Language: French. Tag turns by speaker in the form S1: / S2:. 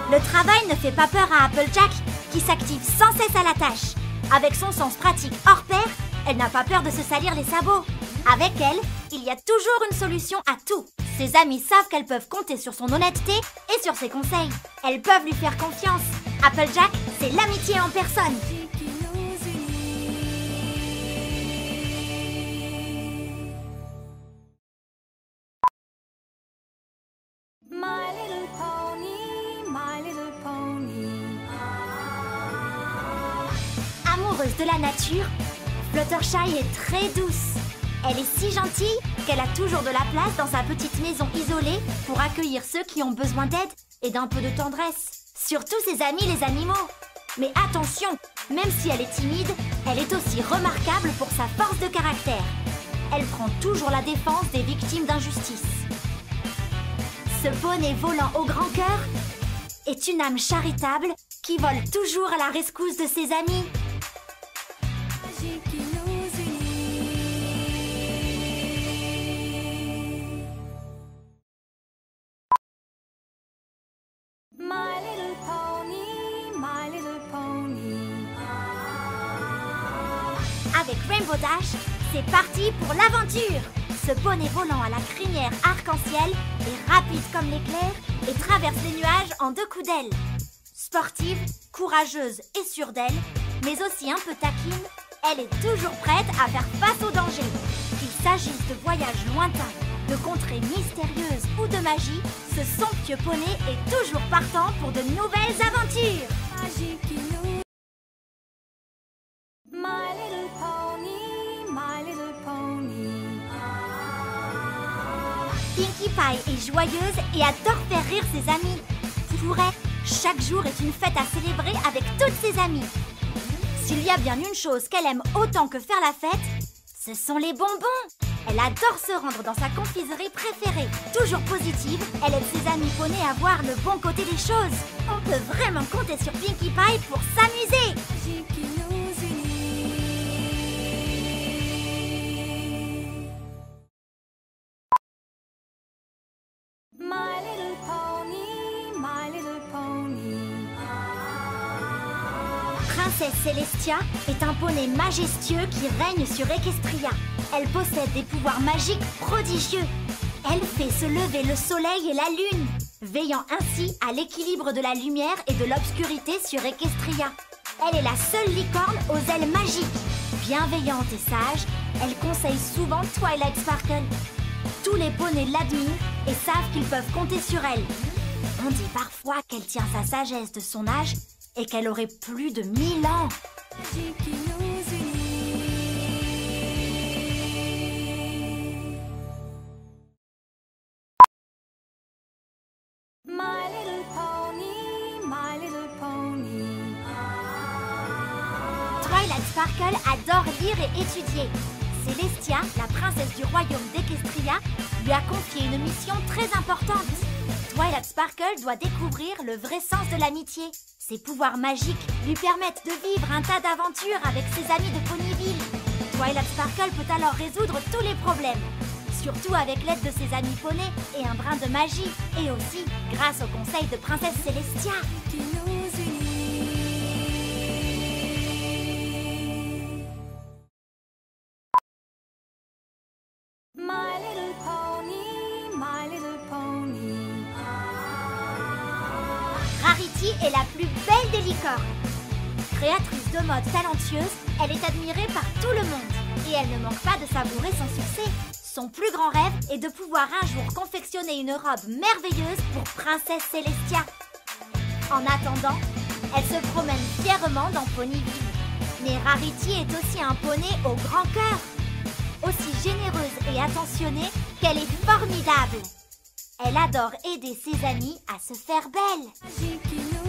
S1: Le travail ne fait pas peur à Applejack, qui s'active sans cesse à la tâche. Avec son sens pratique hors pair, elle n'a pas peur de se salir les sabots. Avec elle, il y a toujours une solution à tout. Ses amis savent qu'elles peuvent compter sur son honnêteté et sur ses conseils. Elles peuvent lui faire confiance. Applejack, c'est l'amitié en personne.
S2: My little pony, my little pony.
S1: Amoureuse de la nature, Fluttershy est très douce. Elle est si gentille qu'elle a toujours de la place dans sa petite maison isolée pour accueillir ceux qui ont besoin d'aide et d'un peu de tendresse. Surtout ses amis les animaux. Mais attention, même si elle est timide, elle est aussi remarquable pour sa force de caractère. Elle prend toujours la défense des victimes d'injustice. Ce poney volant au grand cœur est une âme charitable qui vole toujours à la rescousse de ses amis.
S2: Magie qui nous unit. My little pony, my little pony.
S1: Avec Rainbow Dash, c'est parti pour l'aventure! Ce poney volant à la crinière arc-en-ciel est rapide comme l'éclair et traverse les nuages en 2 coups d'aile. Sportive, courageuse et sûre d'elle, mais aussi un peu taquine, elle est toujours prête à faire face aux dangers. Qu'il s'agisse de voyages lointains, de contrées mystérieuses ou de magie, ce somptueux poney est toujours partant pour de nouvelles aventures.
S2: Magie qui nous. My little pony, my little pony.
S1: Pinkie Pie est joyeuse et adore faire rire ses amis. Pour elle, chaque jour est une fête à célébrer avec toutes ses amies. S'il y a bien une chose qu'elle aime autant que faire la fête, ce sont les bonbons. Elle adore se rendre dans sa confiserie préférée. Toujours positive, elle aide ses amis poneys à voir le bon côté des choses. On peut vraiment compter sur Pinkie Pie pour s'amuser.
S2: Magie qui nous unit. My little pony, my little pony.
S1: Princesse Celestia est un poney majestueux qui règne sur Equestria. Elle possède des pouvoirs magiques prodigieux. Elle fait se lever le soleil et la lune, veillant ainsi à l'équilibre de la lumière et de l'obscurité sur Equestria. Elle est la seule licorne aux ailes magiques. Bienveillante et sage, elle conseille souvent Twilight Sparkle. Tous les poneys l'admirent et savent qu'ils peuvent compter sur elle. On dit parfois qu'elle tient sa sagesse de son âge et qu'elle aurait plus de 1000 ans.
S2: Magie qui nous unit. My little pony, my little pony.
S1: Twilight Sparkle adore lire et étudier. Celestia, la princesse du royaume d'Equestria, lui a confié une mission très importante. Twilight Sparkle doit découvrir le vrai sens de l'amitié. Ses pouvoirs magiques lui permettent de vivre un tas d'aventures avec ses amis de Ponyville. Twilight Sparkle peut alors résoudre tous les problèmes, surtout avec l'aide de ses amis poneys et un brin de magie, et aussi grâce au conseil de Princesse Celestia.
S2: Qui nous unit. My little pony, my little pony.
S1: Rarity est la plus belle des licornes. Créatrice de mode talentueuse, elle est admirée par tout le monde et elle ne manque pas de savourer son succès. Son plus grand rêve est de pouvoir un jour confectionner une robe merveilleuse pour Princesse Celestia. En attendant, elle se promène fièrement dans Ponyville. Mais Rarity est aussi un poney au grand cœur. Aussi généreuse et attentionnée qu'elle est formidable. Elle adore aider ses amis à se faire belle.
S2: Magie qui nous